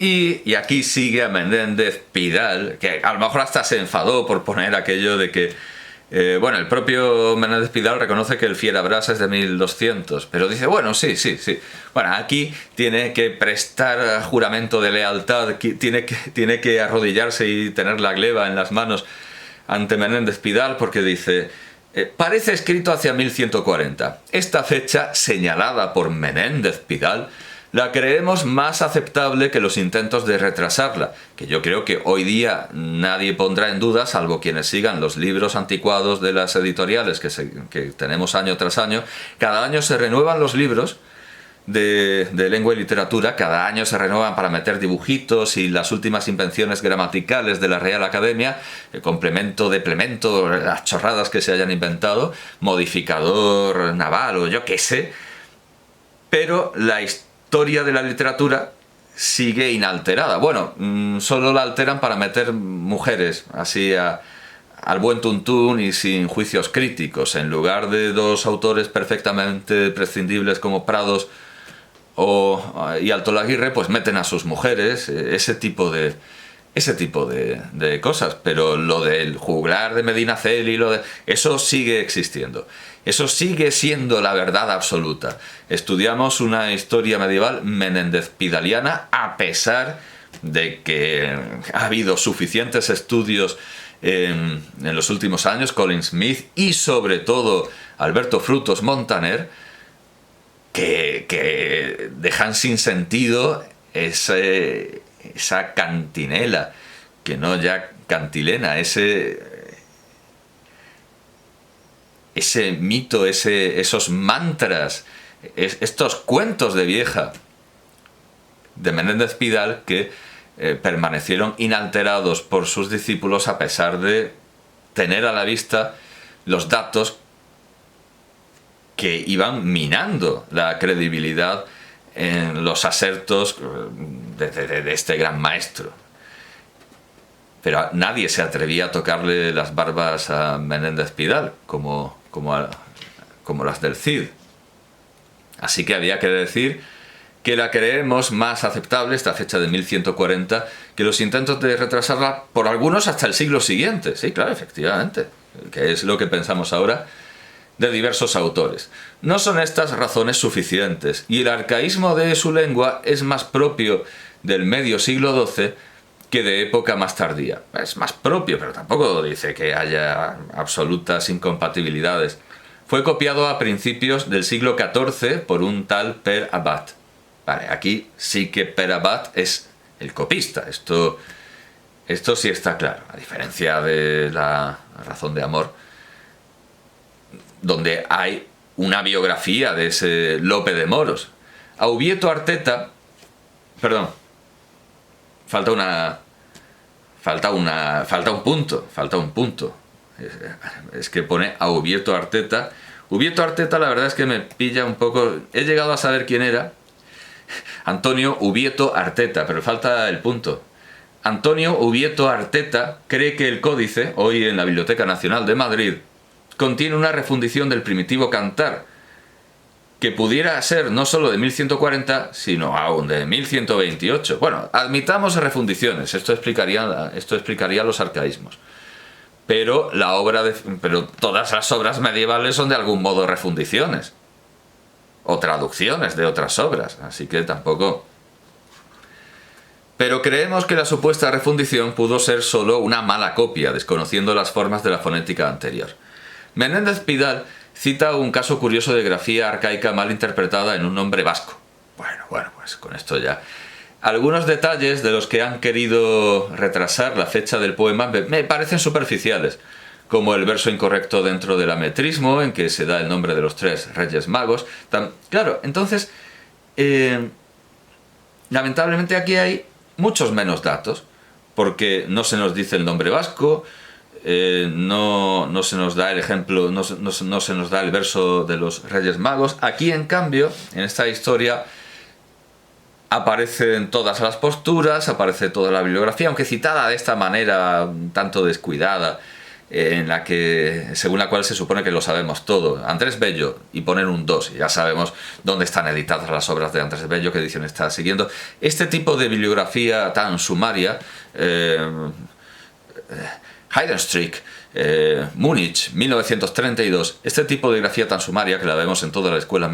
Y aquí sigue a Menéndez Pidal, que a lo mejor hasta se enfadó por poner aquello de que, bueno, el propio Menéndez Pidal reconoce que el Fierabrasa es de 1200, pero dice, bueno, sí. Bueno, aquí tiene que prestar juramento de lealtad, tiene que arrodillarse y tener la gleba en las manos ante Menéndez Pidal, porque dice, parece escrito hacia 1140. Esta fecha, señalada por Menéndez Pidal, la creemos más aceptable que los intentos de retrasarla, que yo creo que hoy día nadie pondrá en duda, salvo quienes sigan los libros anticuados de las editoriales que tenemos año tras año. Cada año se renuevan los libros de lengua y literatura, cada año se renuevan para meter dibujitos y las últimas invenciones gramaticales de la Real Academia, el complemento, deplemento, las chorradas que se hayan inventado, modificador naval o yo qué sé, pero la historia de la literatura sigue inalterada. Bueno, solo la alteran para meter mujeres así al buen tuntún y sin juicios críticos. En lugar de dos autores perfectamente prescindibles como Prados y Altolaguirre, pues meten a sus mujeres, ese tipo de cosas. Pero lo del juglar de Medinaceli, eso sigue existiendo. Eso sigue siendo la verdad absoluta. Estudiamos una historia medieval menéndez-pidaliana a pesar de que ha habido suficientes estudios en los últimos años, Colin Smith y sobre todo Alberto Frutos Montaner, que dejan sin sentido esa cantinela, que no ya cantilena, ese mito, esos mantras, estos cuentos de vieja de Menéndez Pidal que permanecieron inalterados por sus discípulos a pesar de tener a la vista los datos que iban minando la credibilidad en los asertos de este gran maestro. Pero nadie se atrevía a tocarle las barbas a Menéndez Pidal, como las del Cid. Así que había que decir que la creemos más aceptable, esta fecha de 1140, que los intentos de retrasarla por algunos hasta el siglo siguiente. Sí, claro, efectivamente, que es lo que pensamos ahora de diversos autores. No son estas razones suficientes, y el arcaísmo de su lengua es más propio del medio siglo XII que de época más tardía. Es más propio, pero tampoco dice que haya absolutas incompatibilidades. Fue copiado a principios del siglo XIV por un tal Per Abbat. Vale, aquí sí que Per Abbat es el copista. Esto sí está claro, a diferencia de la razón de amor, donde hay una biografía de ese Lope de Moros. A Ubieto Arteta, perdón, falta un punto. Es que pone a Ubieto Arteta. Ubieto Arteta, la verdad es que me pilla un poco. He llegado a saber quién era. Antonio Ubieto Arteta, pero falta el punto. Antonio Ubieto Arteta cree que el códice, hoy en la Biblioteca Nacional de Madrid, contiene una refundición del primitivo cantar, que pudiera ser no solo de 1140, sino aún de 1128. Bueno, admitamos refundiciones, esto explicaría los arcaísmos. Pero todas las obras medievales son de algún modo refundiciones o traducciones de otras obras, así que tampoco. Pero creemos que la supuesta refundición pudo ser solo una mala copia, desconociendo las formas de la fonética anterior. Menéndez Pidal cita un caso curioso de grafía arcaica mal interpretada en un nombre vasco. Bueno, pues con esto ya. Algunos detalles de los que han querido retrasar la fecha del poema me parecen superficiales, como el verso incorrecto dentro del ametrismo, en que se da el nombre de los tres reyes magos. Claro, entonces, lamentablemente aquí hay muchos menos datos, porque no se nos dice el nombre vasco, no se nos da el ejemplo, no se nos da el verso de los Reyes Magos. Aquí, en cambio, en esta historia aparecen todas las posturas, aparece toda la bibliografía, aunque citada de esta manera un tanto descuidada. en la que, según la cual se supone que lo sabemos todo. Andrés Bello, y poner un 2, y ya sabemos dónde están editadas las obras de Andrés Bello, qué edición está siguiendo. Este tipo de bibliografía tan sumaria, Heidenstrik, Múnich, 1932, este tipo de bibliografía tan sumaria que la vemos en toda la escuela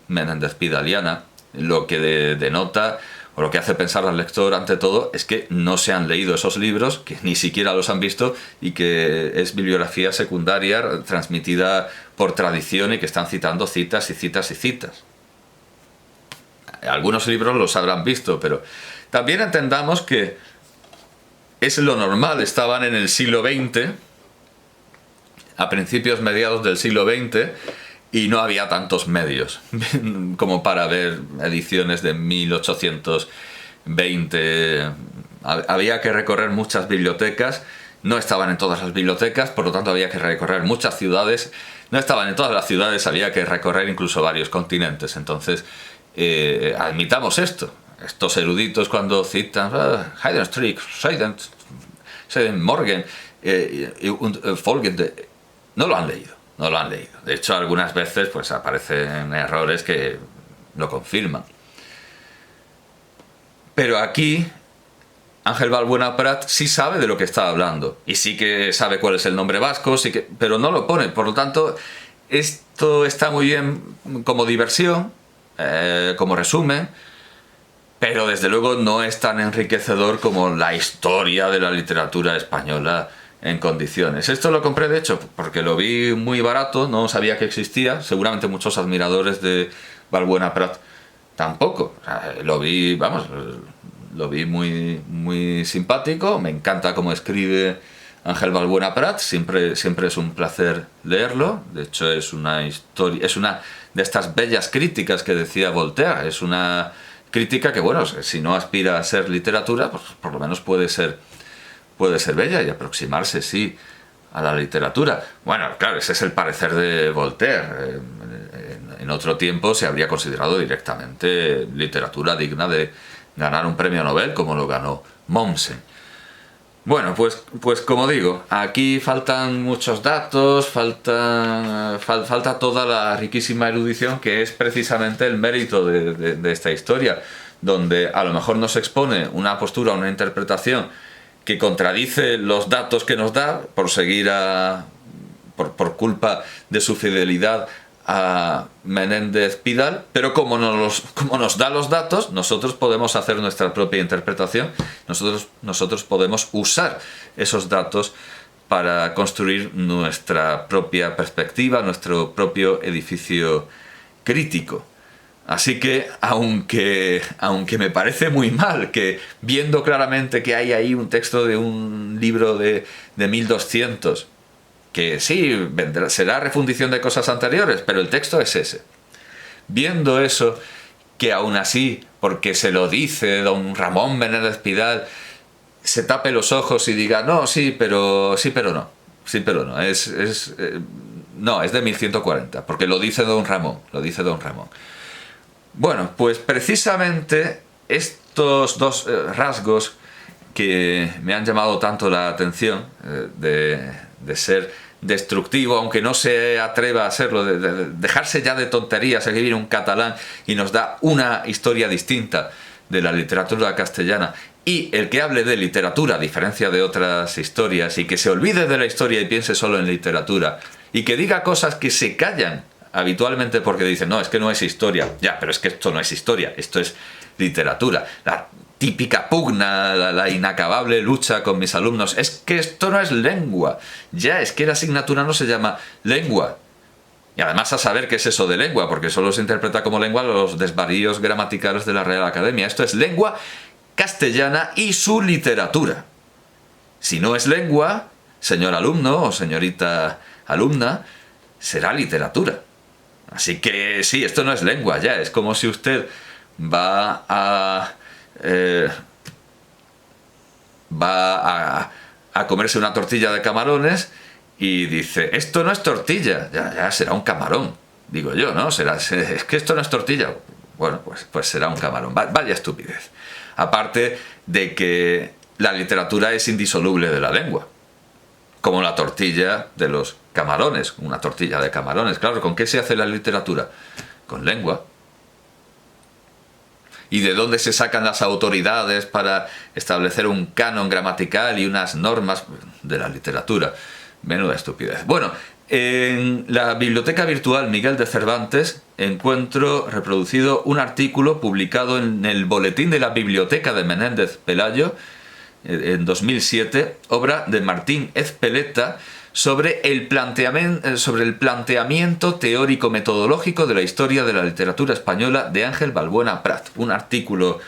Menéndez-Pidaliana, lo que denota o lo que hace pensar al lector ante todo es que no se han leído esos libros, que ni siquiera los han visto y que es bibliografía secundaria transmitida por tradición y que están citando citas y citas y citas. Algunos libros los habrán visto, pero también entendamos que es lo normal, estaban en el siglo XX, a principios mediados del siglo XX, y no había tantos medios como para ver ediciones de 1820. Había que recorrer muchas bibliotecas, no estaban en todas las bibliotecas, por lo tanto había que recorrer muchas ciudades, no estaban en todas las ciudades, había que recorrer incluso varios continentes. Entonces, admitamos esto. Estos eruditos cuando citan Heidenstrik, Morgan, Folgen, no lo han leído. No lo han leído. De hecho, algunas veces pues aparecen errores que lo confirman. Pero aquí Ángel Balbuena Prat sí sabe de lo que está hablando. Y sí que sabe cuál es el nombre vasco, pero no lo pone. Por lo tanto, esto está muy bien como diversión, como resumen, pero desde luego no es tan enriquecedor como la historia de la literatura española en condiciones. Esto lo compré de hecho porque lo vi muy barato, no sabía que existía, seguramente muchos admiradores de Balbuena Prat tampoco. Lo vi, vamos, lo vi muy, muy simpático, me encanta cómo escribe Ángel Balbuena Prat, siempre es un placer leerlo. De hecho es una historia, es una de estas bellas críticas que decía Voltaire, es una crítica que, bueno, si no aspira a ser literatura, pues por lo menos puede ser bella y aproximarse, sí, a la literatura. Bueno, claro, ese es el parecer de Voltaire. En otro tiempo se habría considerado directamente literatura digna de ganar un premio Nobel, como lo ganó Mommsen. Bueno, pues como digo, aquí faltan muchos datos, falta toda la riquísima erudición que es precisamente el mérito de esta historia, donde a lo mejor nos expone una postura, una interpretación que contradice los datos que nos da por culpa de su fidelidad a Menéndez Pidal, pero como nos da los datos, nosotros podemos hacer nuestra propia interpretación, nosotros podemos usar esos datos para construir nuestra propia perspectiva, nuestro propio edificio crítico. Así que, aunque me parece muy mal que, viendo claramente que hay ahí un texto de un libro de 1200, que sí, será refundición de cosas anteriores, pero el texto es ese. Viendo eso, que aún así, porque se lo dice don Ramón Menéndez Pidal, se tape los ojos y diga, no, sí, pero no. Sí, pero no. No, es de 1140, porque lo dice don Ramón. Bueno, pues precisamente estos dos rasgos que me han llamado tanto la atención, de ser destructivo, aunque no se atreva a serlo, de dejarse ya de tonterías, escribir un catalán y nos da una historia distinta de la literatura castellana, y el que hable de literatura a diferencia de otras historias y que se olvide de la historia y piense solo en literatura y que diga cosas que se callan habitualmente porque dicen, no, es que no es historia. Ya, pero es que esto no es historia, esto es literatura. La típica pugna, la inacabable lucha con mis alumnos, es que esto no es lengua. Ya, es que la asignatura no se llama lengua. Y además a saber qué es eso de lengua, porque solo se interpreta como lengua los desvaríos gramaticales de la Real Academia. Esto es lengua castellana y su literatura. Si no es lengua, señor alumno o señorita alumna, será literatura. Así que sí, esto no es lengua, ya, es como si usted va a comerse una tortilla de camarones y dice, esto no es tortilla, ya será un camarón, digo yo, ¿no? Es que esto no es tortilla. Bueno, pues será un camarón. Vaya estupidez. Aparte de que la literatura es indisoluble de la lengua. como la tortilla de los camarones, una tortilla de camarones. Claro, ¿con qué se hace la literatura? Con lengua. ¿Y de dónde se sacan las autoridades para establecer un canon gramatical y unas normas? De la literatura. Menuda estupidez. Bueno, en la biblioteca virtual Miguel de Cervantes encuentro reproducido un artículo publicado en el Boletín de la Biblioteca de Menéndez Pelayo en 2007, obra de Martín Ezpeleta, sobre el planteamiento teórico-metodológico de la historia de la literatura española de Ángel Balbuena Prat. Un artículo,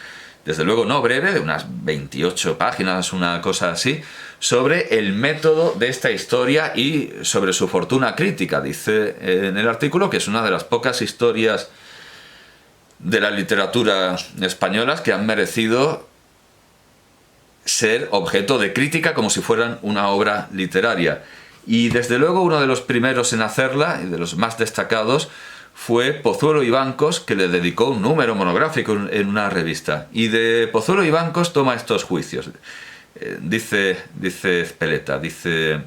desde luego no breve, de unas 28 páginas, una cosa así, sobre el método de esta historia y sobre su fortuna crítica. Dice en el artículo que es una de las pocas historias de la literatura española que han merecido ser objeto de crítica como si fueran una obra literaria. Y desde luego uno de los primeros en hacerla, y de los más destacados, fue Pozuelo y Bancos, que le dedicó un número monográfico en una revista. Y de Pozuelo y Bancos toma estos juicios. Dice Ezpeleta, dice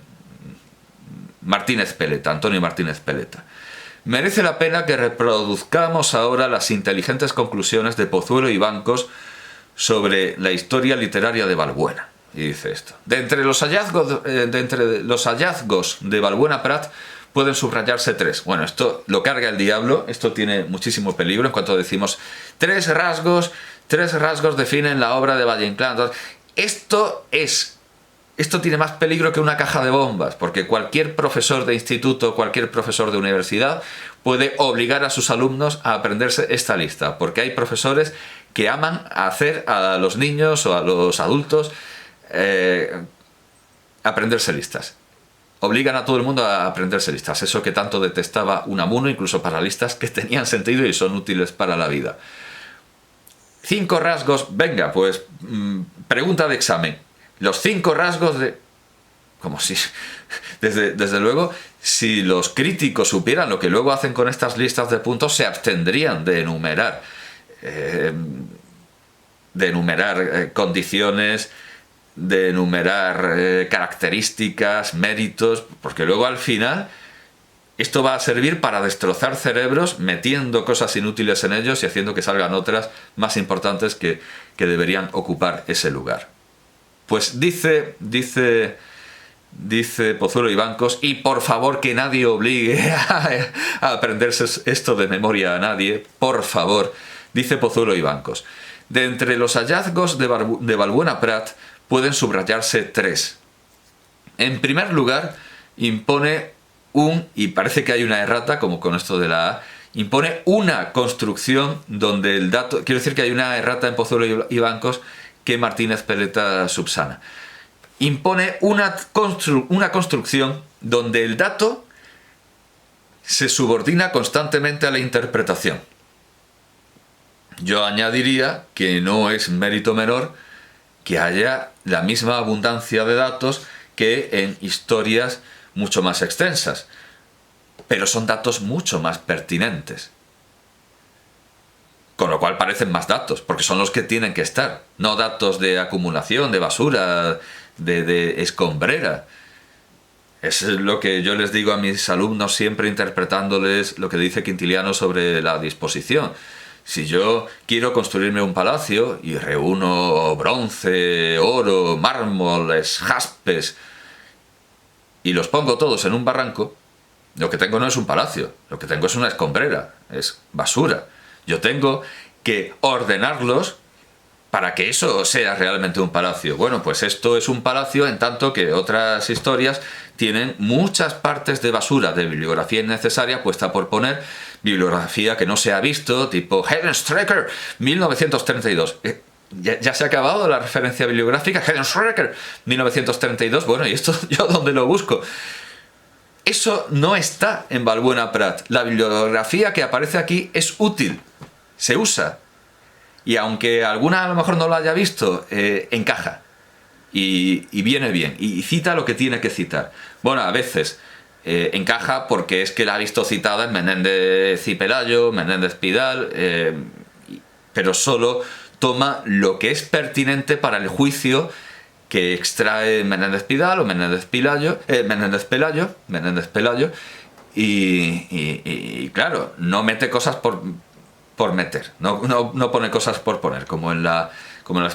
Martínez Ezpeleta, Antonio Martínez Ezpeleta. Merece la pena que reproduzcamos ahora las inteligentes conclusiones de Pozuelo y Bancos sobre la historia literaria de Balbuena. Y dice esto: de entre los hallazgos de Balbuena Prat pueden subrayarse tres. Bueno, esto lo carga el diablo, esto tiene muchísimo peligro en cuanto decimos tres rasgos definen la obra de Valle Inclán. Esto tiene más peligro que una caja de bombas, porque cualquier profesor de instituto, cualquier profesor de universidad puede obligar a sus alumnos a aprenderse esta lista, porque hay profesores que aman hacer a los niños o a los adultos aprenderse listas. Obligan a todo el mundo a aprenderse listas. Eso que tanto detestaba Unamuno, incluso para listas que tenían sentido y son útiles para la vida. 5 rasgos, venga, pues pregunta de examen. Los 5 rasgos de... Como si... Desde luego, si los críticos supieran lo que luego hacen con estas listas de puntos, se abstendrían de enumerar condiciones, de enumerar características, méritos, porque luego al final esto va a servir para destrozar cerebros metiendo cosas inútiles en ellos y haciendo que salgan otras más importantes que deberían ocupar ese lugar. Pues dice Pozuelo y Bancos, y por favor que nadie obligue a aprenderse esto de memoria a nadie, por favor, dice Pozuelo y Bancos: de entre los hallazgos de Balbuena Prat pueden subrayarse 3. En primer lugar, impone y parece que hay una errata, como con esto de la A, impone una construcción donde el dato... Quiero decir que hay una errata en Pozuelo y Bancos que Martínez Ezpeleta subsana. Impone una construcción donde el dato se subordina constantemente a la interpretación. Yo añadiría que no es mérito menor que haya la misma abundancia de datos que en historias mucho más extensas, pero son datos mucho más pertinentes. Con lo cual parecen más datos, porque son los que tienen que estar, no datos de acumulación, de basura, de escombrera. Es lo que yo les digo a mis alumnos siempre interpretándoles lo que dice Quintiliano sobre la disposición. Si yo quiero construirme un palacio y reúno bronce, oro, mármoles, jaspes y los pongo todos en un barranco, lo que tengo no es un palacio, lo que tengo es una escombrera, es basura. Yo tengo que ordenarlos para que eso sea realmente un palacio. Bueno, pues esto es un palacio en tanto que otras historias tienen muchas partes de basura, de bibliografía innecesaria puesta por poner, bibliografía que no se ha visto, tipo Hedenstrecker, 1932. ¿Ya se ha acabado la referencia bibliográfica? Hedenstrecker, 1932. Bueno, ¿y esto yo dónde lo busco? Eso no está en Balbuena Prat. La bibliografía que aparece aquí es útil, se usa. Y aunque alguna a lo mejor no lo haya visto, encaja. Y viene bien. Y cita lo que tiene que citar. Bueno, a veces encaja porque es que la ha visto citada en Menéndez y Pelayo, Menéndez Pidal, pero solo toma lo que es pertinente para el juicio que extrae Menéndez Pidal o Menéndez Pelayo, y claro, no mete cosas por meter, no pone cosas por poner, como en las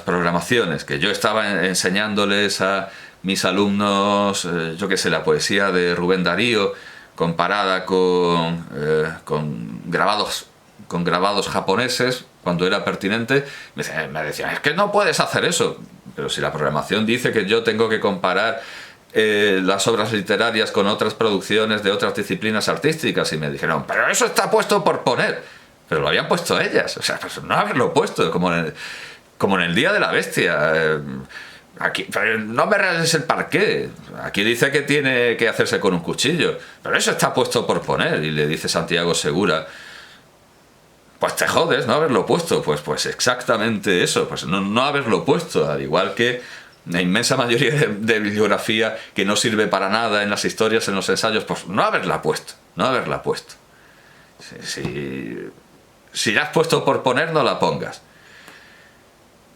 programaciones, que yo estaba enseñándoles a mis alumnos, yo qué sé, la poesía de Rubén Darío, comparada con grabados japoneses, cuando era pertinente, me decían, es que no puedes hacer eso. Pero si la programación dice que yo tengo que comparar las obras literarias con otras producciones de otras disciplinas artísticas, y me dijeron, pero eso está puesto por poner. Pero lo habían puesto ellas, o sea, pues no haberlo puesto, como en el Día de la Bestia. Aquí, no me reales el parqué. Aquí dice que tiene que hacerse con un cuchillo, pero eso está puesto por poner. Y le dice Santiago Segura, pues te jodes no haberlo puesto. Pues exactamente eso, pues no haberlo puesto. Al igual que la inmensa mayoría de bibliografía que no sirve para nada en las historias, en los ensayos, pues no haberla puesto. Si la has puesto por poner, no la pongas.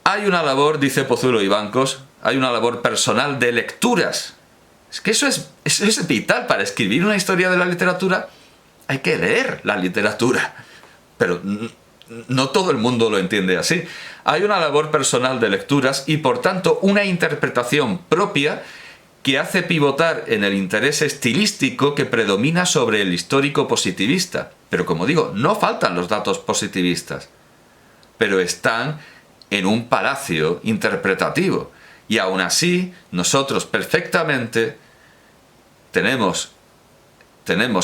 Hay una labor, dice Pozuelo y Bancos, hay una labor personal de lecturas. Es que eso es vital. Para escribir una historia de la literatura hay que leer la literatura. Pero no todo el mundo lo entiende así. Hay una labor personal de lecturas y, por tanto, una interpretación propia que hace pivotar en el interés estilístico que predomina sobre el histórico positivista. Pero, como digo, no faltan los datos positivistas, pero están en un palacio interpretativo. Y aún así, nosotros perfectamente tenemos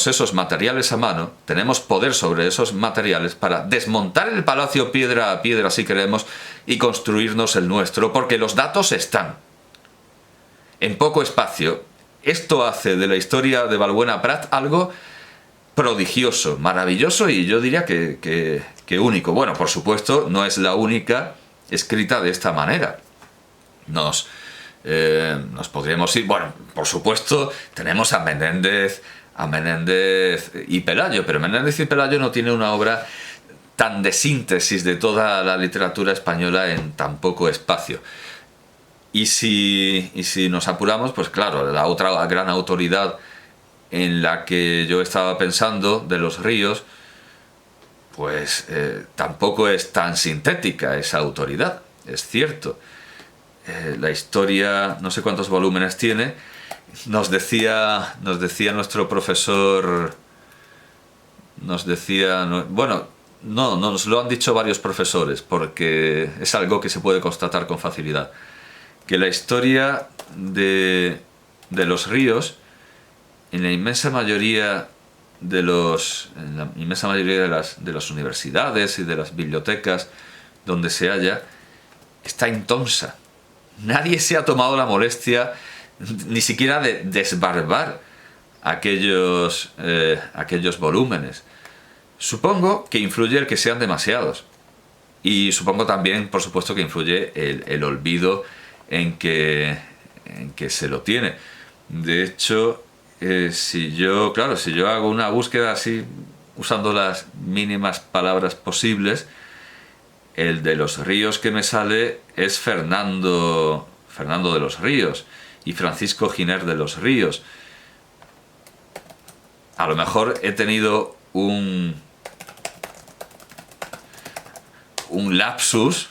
esos materiales a mano, tenemos poder sobre esos materiales para desmontar el palacio piedra a piedra, si queremos, y construirnos el nuestro, porque los datos están. En poco espacio. Esto hace de la historia de Balbuena Prat algo prodigioso, maravilloso, y yo diría que único. Bueno, por supuesto, no es la única escrita de esta manera. Nos podríamos ir... Bueno, por supuesto, tenemos a Menéndez y Pelayo, pero Menéndez y Pelayo no tiene una obra tan de síntesis de toda la literatura española en tan poco espacio. Y si nos apuramos, pues claro, la otra gran autoridad en la que yo estaba pensando, de Los Ríos, pues tampoco es tan sintética esa autoridad, es cierto. La historia, no sé cuántos volúmenes tiene, nos decía nuestro profesor, nos lo han dicho varios profesores, porque es algo que se puede constatar con facilidad, que la historia de Los Ríos, en la inmensa mayoría de las universidades y de las bibliotecas donde se halla, está intonsa. Nadie se ha tomado la molestia ni siquiera de desbarbar aquellos volúmenes. Supongo que influye el que sean demasiados. Y supongo también, por supuesto, que influye el olvido en que se lo tiene. De hecho, si yo hago una búsqueda así, usando las mínimas palabras posibles, el de Los Ríos que me sale es Fernando de los Ríos y Francisco Giner de los Ríos. A lo mejor he tenido un lapsus,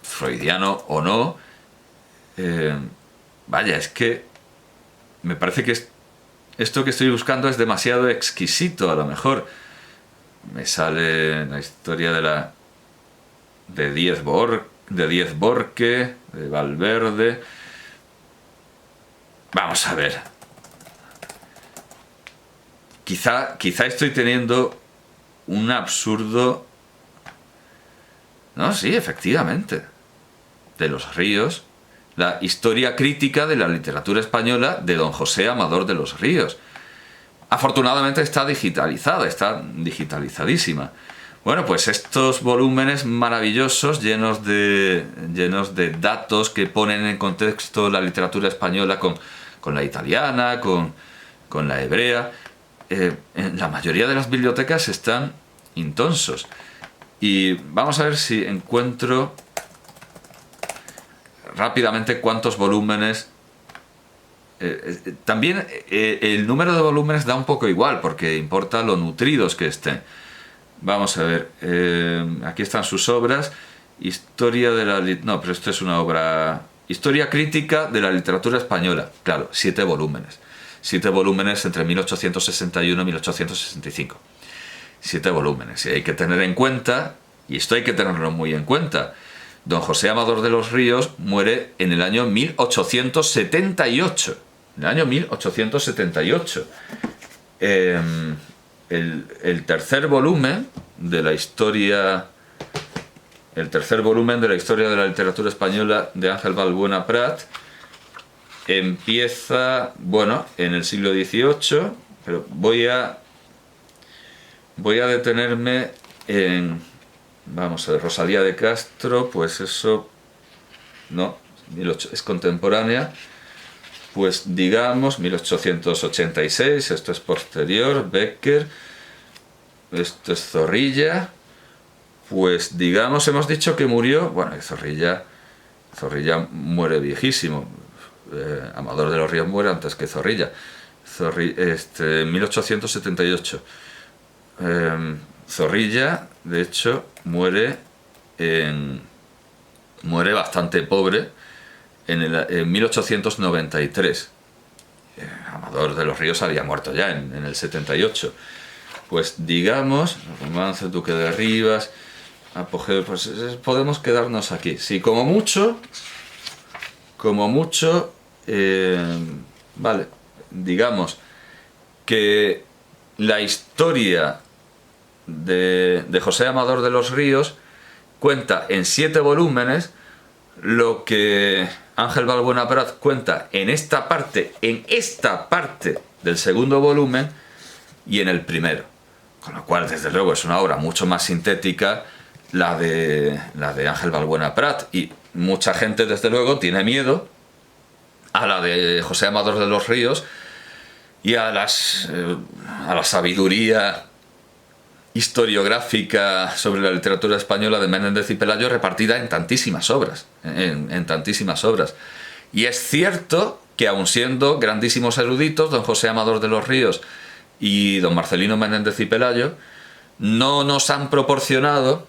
freudiano o no. Vaya, es que me parece que esto que estoy buscando es demasiado exquisito. A lo mejor me sale la historia de Díez Borque, de Valverde. Vamos a ver. Quizá estoy teniendo un absurdo... No, sí, efectivamente. De Los Ríos. La historia crítica de la literatura española de don José Amador de los Ríos. Afortunadamente está digitalizadísima. Bueno, pues estos volúmenes maravillosos, llenos de datos que ponen en contexto la literatura española con la italiana, con la hebrea, en la mayoría de las bibliotecas están intonsos. Y vamos a ver si encuentro rápidamente cuántos volúmenes. También el número de volúmenes da un poco igual, porque importa lo nutridos que estén. Vamos a ver, aquí están sus obras. Historia de la... No, pero esto es una obra... Historia crítica de la literatura española. Claro, 7 volúmenes. 7 volúmenes entre 1861 y 1865. 7 volúmenes. Y hay que tener en cuenta, y esto hay que tenerlo muy en cuenta, don José Amador de los Ríos muere en el año 1878. En el año 1878. El tercer volumen de la historia... El tercer volumen de la historia de la literatura española de Ángel Balbuena Prat empieza, bueno, en el siglo XVIII, pero voy a detenerme en... Vamos a ver, Rosalía de Castro, pues eso... No, es contemporánea. Pues digamos, 1886, esto es posterior, Bécquer, esto es Zorrilla. Pues digamos, hemos dicho que murió, bueno, Zorrilla muere viejísimo, Amador de los Ríos muere antes que Zorrilla, 1878. Zorrilla, de hecho, muere bastante pobre en 1893. Amador de los Ríos había muerto ya en el 78. Pues digamos, Romance, Duque de Rivas, Apogeo, pues podemos quedarnos aquí. Sí, como mucho, vale, digamos que la historia de José Amador de los Ríos cuenta en 7 volúmenes lo que Ángel Balbuena Prat cuenta en esta parte del segundo volumen y en el primero. Con lo cual, desde luego, es una obra mucho más sintética la de Ángel Balbuena Prat, y mucha gente, desde luego, tiene miedo a la de José Amador de los Ríos y a la sabiduría historiográfica sobre la literatura española de Menéndez y Pelayo repartida en tantísimas obras, en tantísimas obras. Y es cierto que, aun siendo grandísimos eruditos, don José Amador de los Ríos y don Marcelino Menéndez y Pelayo, no nos han proporcionado